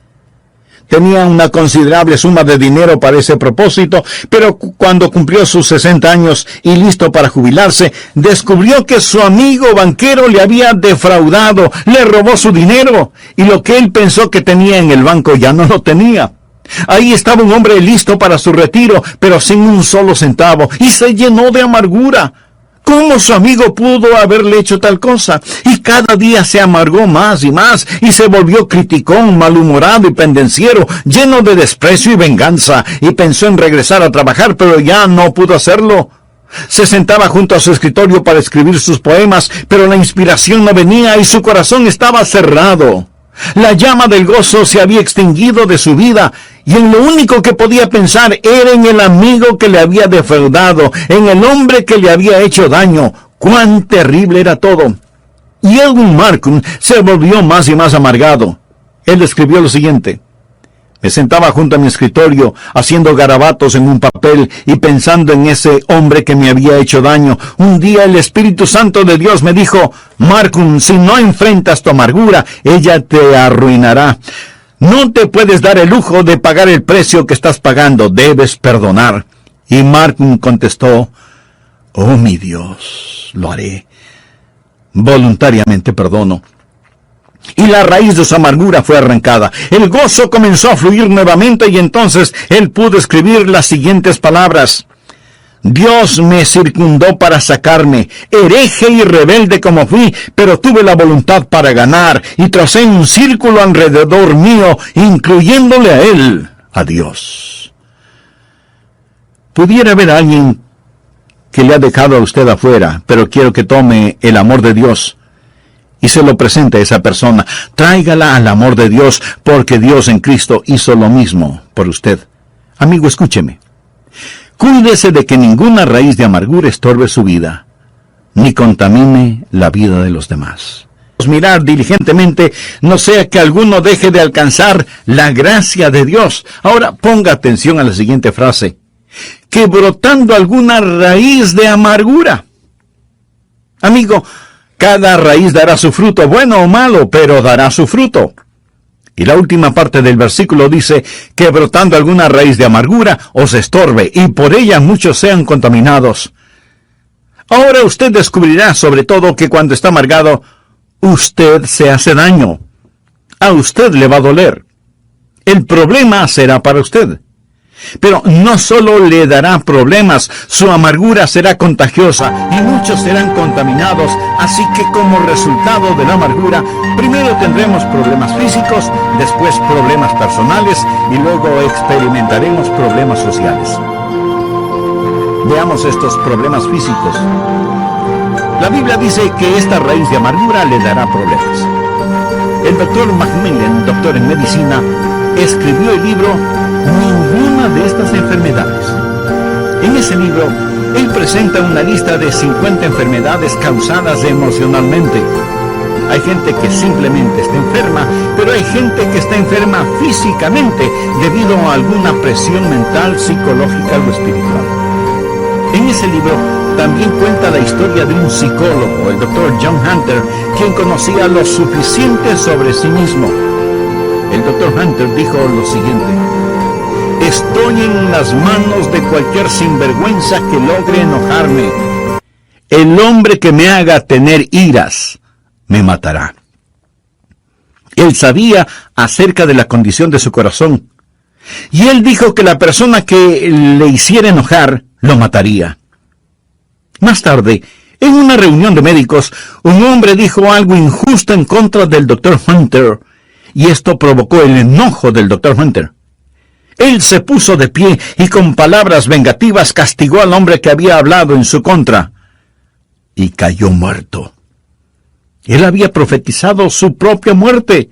Tenía una considerable suma de dinero para ese propósito, pero cuando cumplió sus 60 años y listo para jubilarse, descubrió que su amigo banquero le había defraudado, le robó su dinero, y lo que él pensó que tenía en el banco ya no lo tenía. Ahí estaba un hombre listo para su retiro, pero sin un solo centavo, y se llenó de amargura. ¿Cómo su amigo pudo haberle hecho tal cosa? Y cada día se amargó más y se volvió criticón, malhumorado y pendenciero, lleno de desprecio y venganza, y pensó en regresar a trabajar, pero ya no pudo hacerlo. Se sentaba junto a su escritorio para escribir sus poemas, pero la inspiración no venía y su corazón estaba cerrado. La llama del gozo se había extinguido de su vida, y en lo único que podía pensar era en el amigo que le había defraudado, en el hombre que le había hecho daño. ¡Cuán terrible era todo! Y Edmund Markham se volvió más y más amargado. Él escribió lo siguiente: me sentaba junto a mi escritorio, haciendo garabatos en un papel y pensando en ese hombre que me había hecho daño. Un día el Espíritu Santo de Dios me dijo: Markham, si no enfrentas tu amargura, ella te arruinará. No te puedes dar el lujo de pagar el precio que estás pagando, debes perdonar. Y Markham contestó: oh mi Dios, lo haré. Voluntariamente perdono. Y la raíz de su amargura fue arrancada. El gozo comenzó a fluir nuevamente y entonces él pudo escribir las siguientes palabras: Dios me circundó para sacarme, hereje y rebelde como fui, pero tuve la voluntad para ganar, y tracé un círculo alrededor mío, incluyéndole a Él, a Dios. Pudiera haber alguien que le ha dejado a usted afuera, pero quiero que tome el amor de Dios y se lo presente a esa persona. Tráigala al amor de Dios, porque Dios en Cristo hizo lo mismo por usted. Amigo, escúcheme. Cuídese de que ninguna raíz de amargura estorbe su vida, ni contamine la vida de los demás. Mirar diligentemente, no sea que alguno deje de alcanzar la gracia de Dios. Ahora ponga atención a la siguiente frase: que brotando alguna raíz de amargura. Amigo, cada raíz dará su fruto, bueno o malo, pero dará su fruto. Y la última parte del versículo dice que brotando alguna raíz de amargura os estorbe, y por ella muchos sean contaminados. Ahora usted descubrirá sobre todo que cuando está amargado, usted se hace daño. A usted le va a doler. El problema será para usted. Pero no solo le dará problemas, su amargura será contagiosa y muchos serán contaminados, así que como resultado de la amargura, primero tendremos problemas físicos, después problemas personales y luego experimentaremos problemas sociales. Veamos estos problemas físicos. La Biblia dice que esta raíz de amargura le dará problemas. El doctor Macmillan, doctor en medicina, escribió el libro Ninguna de estas enfermedades. En ese libro, él presenta una lista de 50 enfermedades causadas emocionalmente. Hay gente que simplemente está enferma, pero hay gente que está enferma físicamente debido a alguna presión mental, psicológica o espiritual. En ese libro también cuenta la historia de un psicólogo, el Dr. John Hunter, quien conocía lo suficiente sobre sí mismo. El Dr. Hunter dijo lo siguiente: estoy en las manos de cualquier sinvergüenza que logre enojarme. El hombre que me haga tener iras me matará. Él sabía acerca de la condición de su corazón, y él dijo que la persona que le hiciera enojar lo mataría. Más tarde, en una reunión de médicos, un hombre dijo algo injusto en contra del Dr. Hunter, y esto provocó el enojo del Dr. Hunter. Él se puso de pie y con palabras vengativas castigó al hombre que había hablado en su contra, y cayó muerto. Él había profetizado su propia muerte.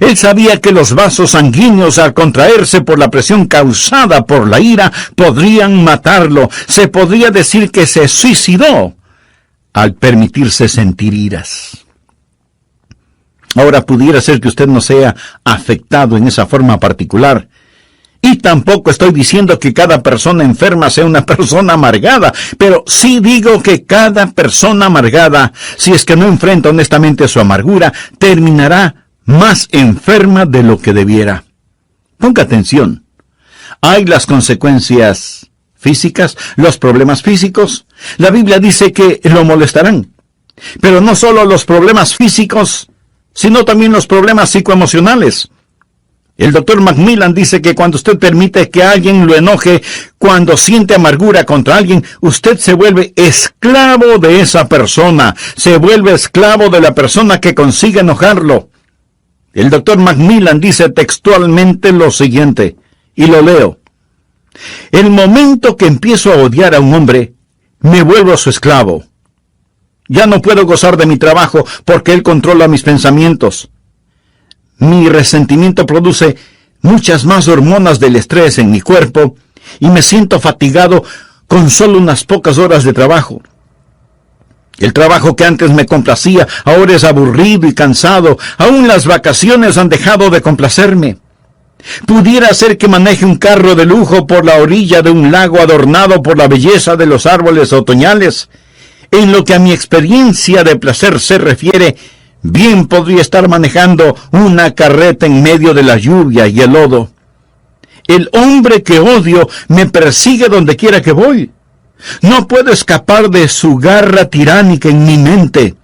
Él sabía que los vasos sanguíneos, al contraerse por la presión causada por la ira, podrían matarlo. Se podría decir que se suicidó al permitirse sentir iras. Ahora pudiera ser que usted no sea afectado en esa forma particular. Y tampoco estoy diciendo que cada persona enferma sea una persona amargada, pero sí digo que cada persona amargada, si es que no enfrenta honestamente su amargura, terminará más enferma de lo que debiera. Ponga atención. Hay las consecuencias físicas, los problemas físicos. La Biblia dice que lo molestarán. Pero no solo los problemas físicos, sino también los problemas psicoemocionales. El doctor Macmillan dice que cuando usted permite que alguien lo enoje, cuando siente amargura contra alguien, usted se vuelve esclavo de esa persona, se vuelve esclavo de la persona que consigue enojarlo. El doctor Macmillan dice textualmente lo siguiente, y lo leo: el momento que empiezo a odiar a un hombre, me vuelvo su esclavo. Ya no puedo gozar de mi trabajo porque él controla mis pensamientos. Mi resentimiento produce muchas más hormonas del estrés en mi cuerpo y me siento fatigado con solo unas pocas horas de trabajo. El trabajo que antes me complacía ahora es aburrido y cansado. Aún las vacaciones han dejado de complacerme. Pudiera ser que maneje un carro de lujo por la orilla de un lago adornado por la belleza de los árboles otoñales. En lo que a mi experiencia de placer se refiere, bien podría estar manejando una carreta en medio de la lluvia y el lodo. El hombre que odio me persigue donde quiera que voy. No puedo escapar de su garra tiránica en mi mente.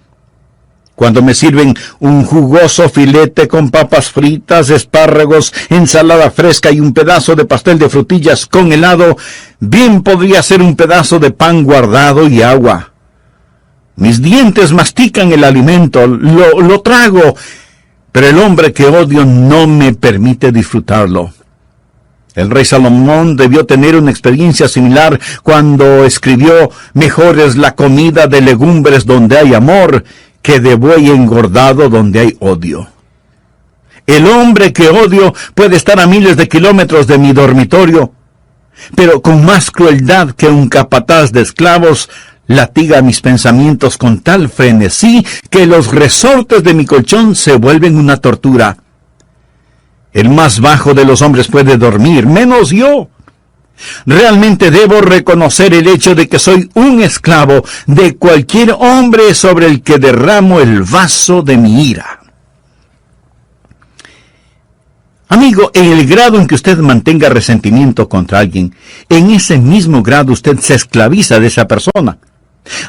Cuando me sirven un jugoso filete con papas fritas, espárragos, ensalada fresca y un pedazo de pastel de frutillas con helado, bien podría ser un pedazo de pan guardado y agua. Mis dientes mastican el alimento, lo trago, pero el hombre que odio no me permite disfrutarlo. El rey Salomón debió tener una experiencia similar cuando escribió: mejor es la comida de legumbres donde hay amor, que de buey engordado donde hay odio. El hombre que odio puede estar a miles de kilómetros de mi dormitorio, pero con más crueldad que un capataz de esclavos, latiga mis pensamientos con tal frenesí que los resortes de mi colchón se vuelven una tortura. El más bajo de los hombres puede dormir, menos yo. Realmente debo reconocer el hecho de que soy un esclavo de cualquier hombre sobre el que derramo el vaso de mi ira. Amigo, en el grado en que usted mantenga resentimiento contra alguien, en ese mismo grado usted se esclaviza de esa persona.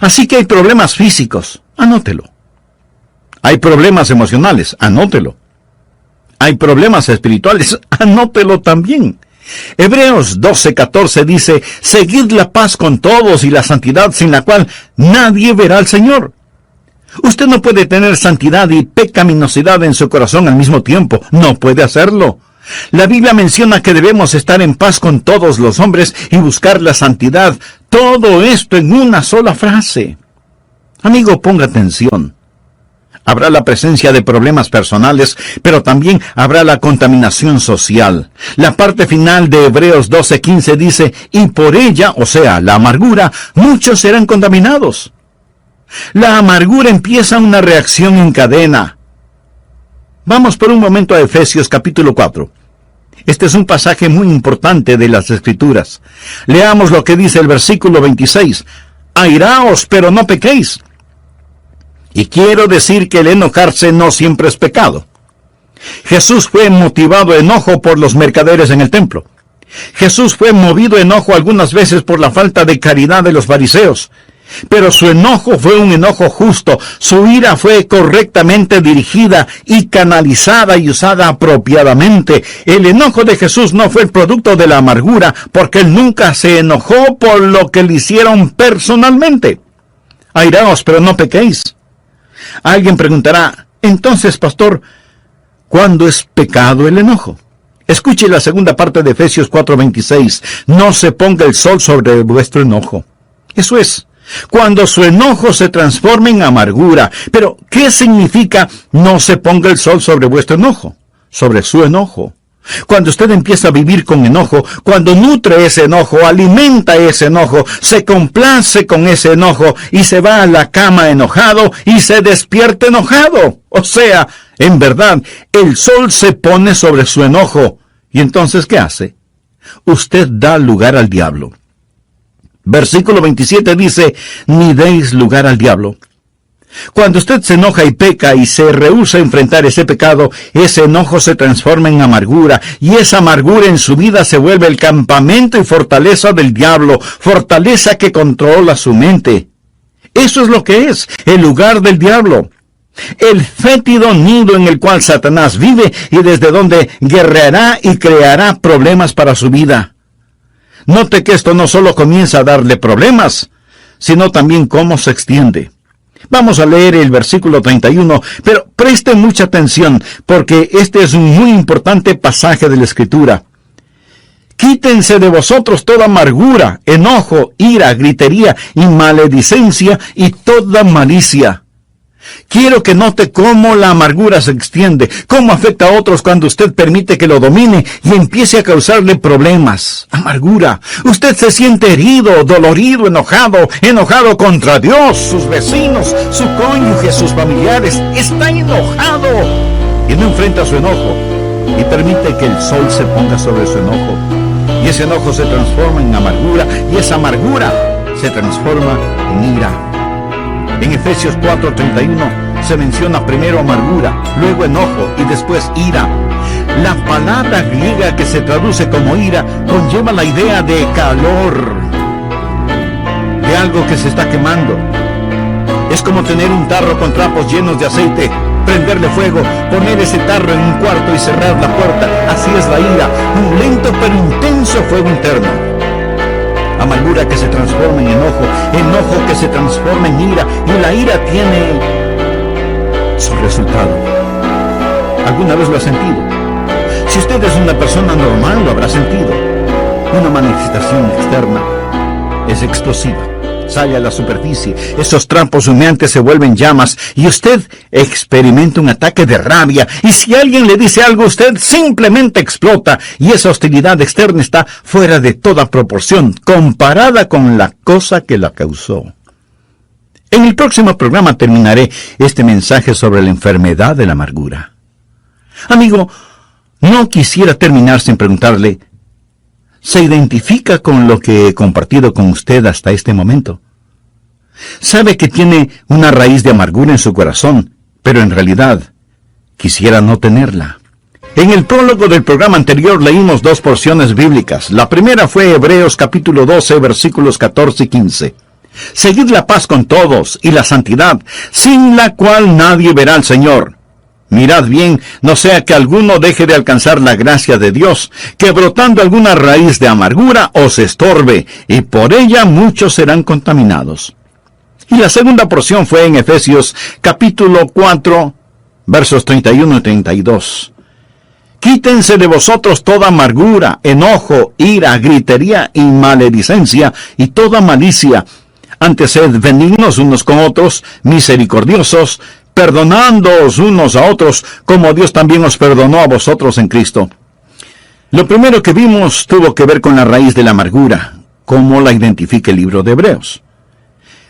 Así que hay problemas físicos, anótelo. Hay problemas emocionales, anótelo. Hay problemas espirituales, anótelo también. Hebreos 12:14 dice: seguid la paz con todos y la santidad, sin la cual nadie verá al Señor. Usted no puede tener santidad y pecaminosidad en su corazón al mismo tiempo. No puede hacerlo. La Biblia menciona que debemos estar en paz con todos los hombres y buscar la santidad. Todo esto en una sola frase. Amigo, ponga atención. Habrá la presencia de problemas personales, pero también habrá la contaminación social. La parte final de Hebreos 12:15 dice: y por ella, o sea, la amargura, muchos serán contaminados. La amargura empieza una reacción en cadena. Vamos por un momento a Efesios capítulo 4. Este es un pasaje muy importante de las Escrituras. Leamos lo que dice el versículo 26. Airaos, pero no pequéis. Y quiero decir que el enojarse no siempre es pecado. Jesús fue motivado a enojo por los mercaderes en el templo. Jesús fue movido a enojo algunas veces por la falta de caridad de los fariseos. Pero su enojo fue un enojo justo. Su ira fue correctamente dirigida y canalizada y usada apropiadamente. El enojo de Jesús no fue el producto de la amargura, porque él nunca se enojó por lo que le hicieron personalmente. Airaos, pero no pequéis. Alguien preguntará: entonces, pastor, ¿cuándo es pecado el enojo? Escuche la segunda parte de Efesios 4:26. No se ponga el sol sobre vuestro enojo. Eso es, cuando su enojo se transforme en amargura. Pero, ¿qué significa no se ponga el sol sobre vuestro enojo? Sobre su enojo. Cuando usted empieza a vivir con enojo, cuando nutre ese enojo, alimenta ese enojo, se complace con ese enojo y se va a la cama enojado y se despierta enojado. O sea, en verdad, el sol se pone sobre su enojo. ¿Y entonces qué hace? Usted da lugar al diablo. Versículo 27 dice: ni deis lugar al diablo. Cuando usted se enoja y peca y se rehúsa a enfrentar ese pecado, ese enojo se transforma en amargura, y esa amargura en su vida se vuelve el campamento y fortaleza del diablo, fortaleza que controla su mente. Eso es lo que es, el lugar del diablo. El fétido nido en el cual Satanás vive y desde donde guerreará y creará problemas para su vida. Note que esto no solo comienza a darle problemas, sino también cómo se extiende. Vamos a leer el versículo 31, pero presten mucha atención, porque este es un muy importante pasaje de la Escritura. Quítense de vosotros toda amargura, enojo, ira, gritería y maledicencia y toda malicia. Quiero que note cómo la amargura se extiende, cómo afecta a otros cuando usted permite que lo domine y empiece a causarle problemas. Amargura. Usted se siente herido, dolorido, enojado contra Dios, sus vecinos, su cónyuge, sus familiares. Está enojado y no enfrenta su enojo y permite que el sol se ponga sobre su enojo. Y ese enojo se transforma en amargura y esa amargura se transforma en ira. En Efesios 4:31 se menciona primero amargura, luego enojo y después ira. La palabra griega que se traduce como ira conlleva la idea de calor, de algo que se está quemando. Es como tener un tarro con trapos llenos de aceite, prenderle fuego, poner ese tarro en un cuarto y cerrar la puerta. Así es la ira, un lento pero intenso fuego interno. Amargura que se transforma en enojo, enojo que se transforma en ira, y la ira tiene su resultado. ¿Alguna vez lo ha sentido? Si usted es una persona normal, lo habrá sentido. Una manifestación externa es explosiva. Sale a la superficie, esos trampos humeantes se vuelven llamas y usted experimenta un ataque de rabia, y si alguien le dice algo, usted simplemente explota, y esa hostilidad externa está fuera de toda proporción comparada con la cosa que la causó. En el próximo programa terminaré este mensaje sobre la enfermedad de la amargura. Amigo, no quisiera terminar sin preguntarle, ¿se identifica con lo que he compartido con usted hasta este momento? Sabe que tiene una raíz de amargura en su corazón, pero en realidad quisiera no tenerla. En el prólogo del programa anterior leímos dos porciones bíblicas. La primera fue Hebreos capítulo 12, versículos 14 y 15. Seguid la paz con todos y la santidad, sin la cual nadie verá al Señor. Mirad bien, no sea que alguno deje de alcanzar la gracia de Dios, que brotando alguna raíz de amargura os estorbe, y por ella muchos serán contaminados. Y la segunda porción fue en Efesios capítulo 4, versos 31 y 32. Quítense de vosotros toda amargura, enojo, ira, gritería y maledicencia, y toda malicia. Antes sed benignos unos con otros, misericordiosos, perdonándoos unos a otros, como Dios también os perdonó a vosotros en Cristo. Lo primero que vimos tuvo que ver con la raíz de la amargura, como la identifica el libro de Hebreos.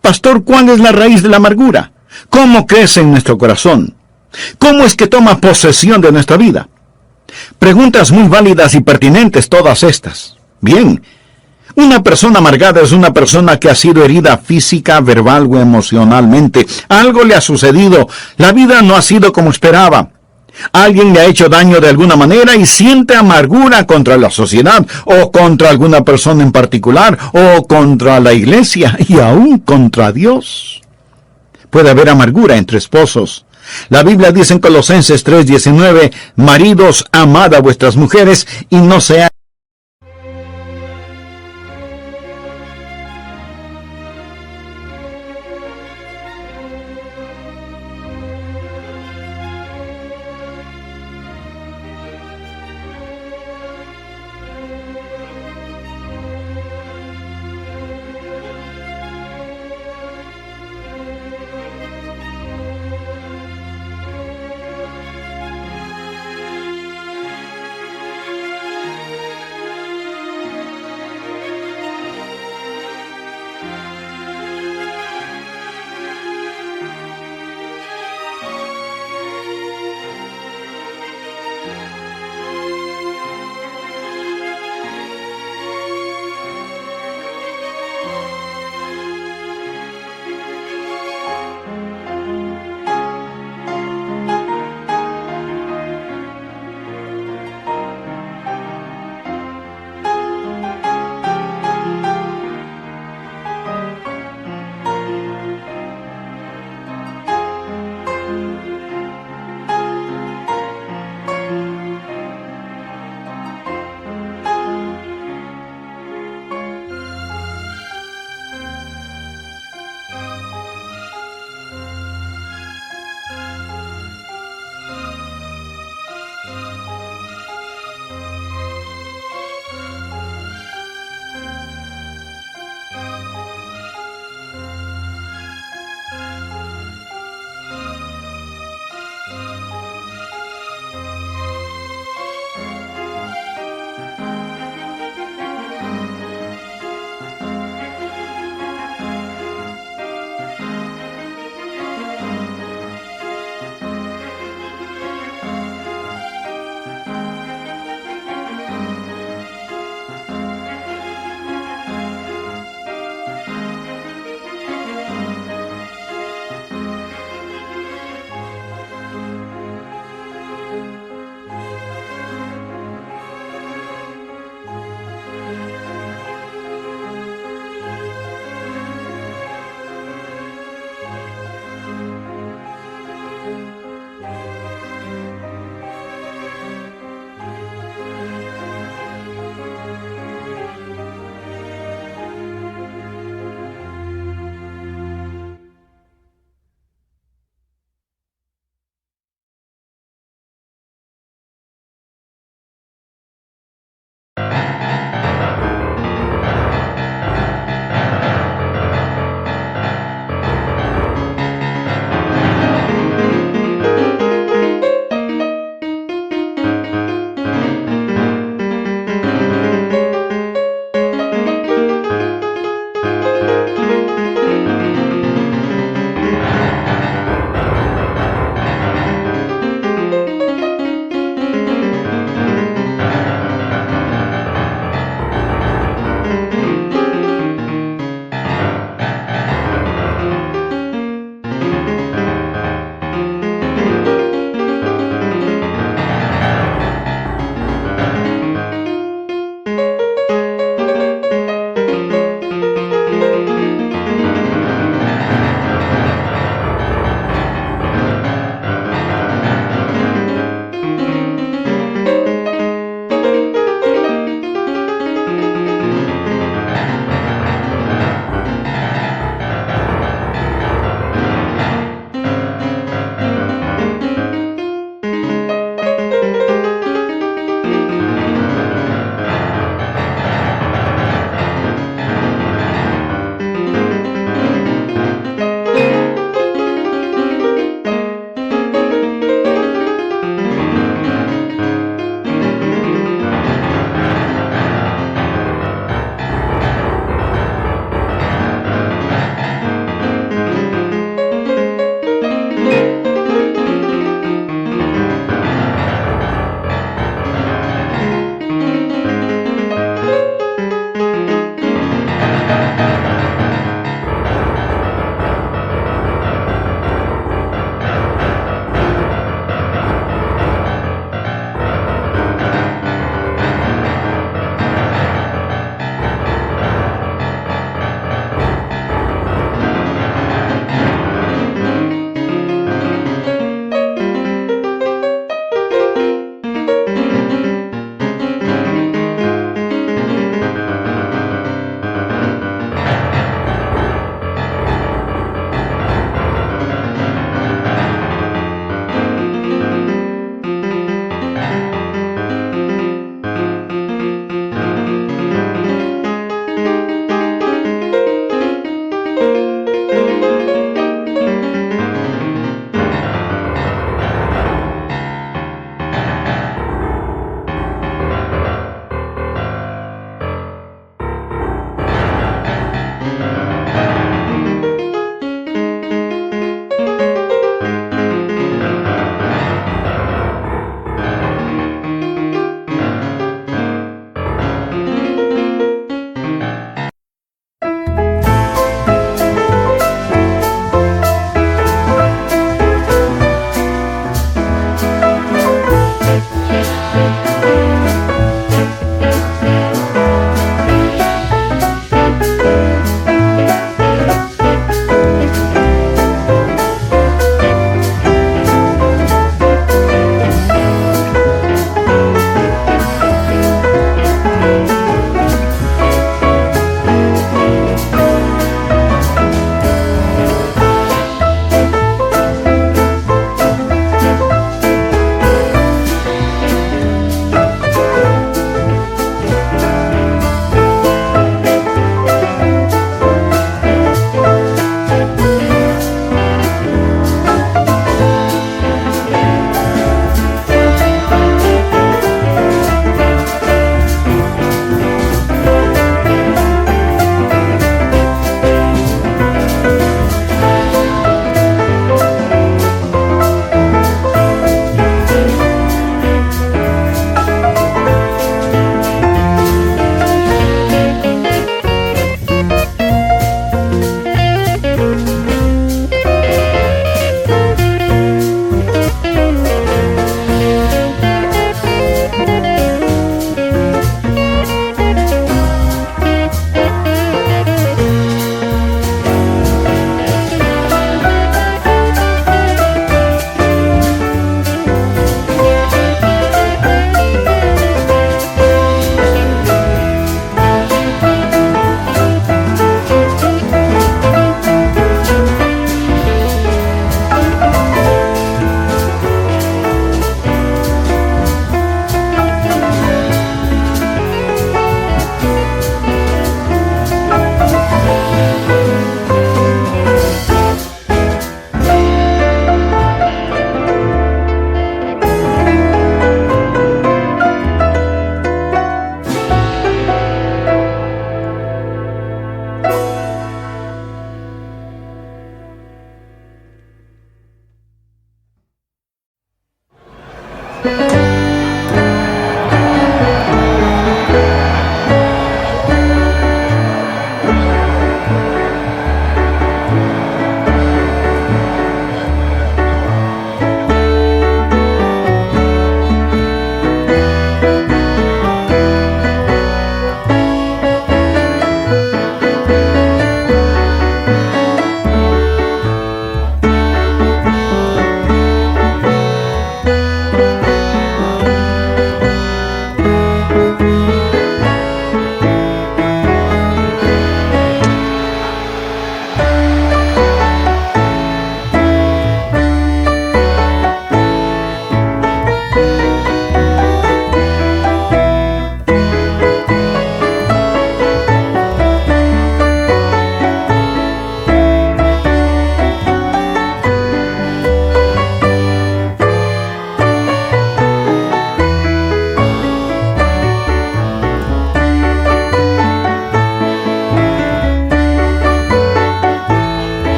Pastor, ¿cuál es la raíz de la amargura? ¿Cómo crece en nuestro corazón? ¿Cómo es que toma posesión de nuestra vida? Preguntas muy válidas y pertinentes todas estas. Bien, una persona amargada es una persona que ha sido herida física, verbal o emocionalmente. Algo le ha sucedido. La vida no ha sido como esperaba. Alguien le ha hecho daño de alguna manera y siente amargura contra la sociedad, o contra alguna persona en particular, o contra la iglesia, y aún contra Dios. Puede haber amargura entre esposos. La Biblia dice en Colosenses 3:19, maridos, amad a vuestras mujeres y no seáis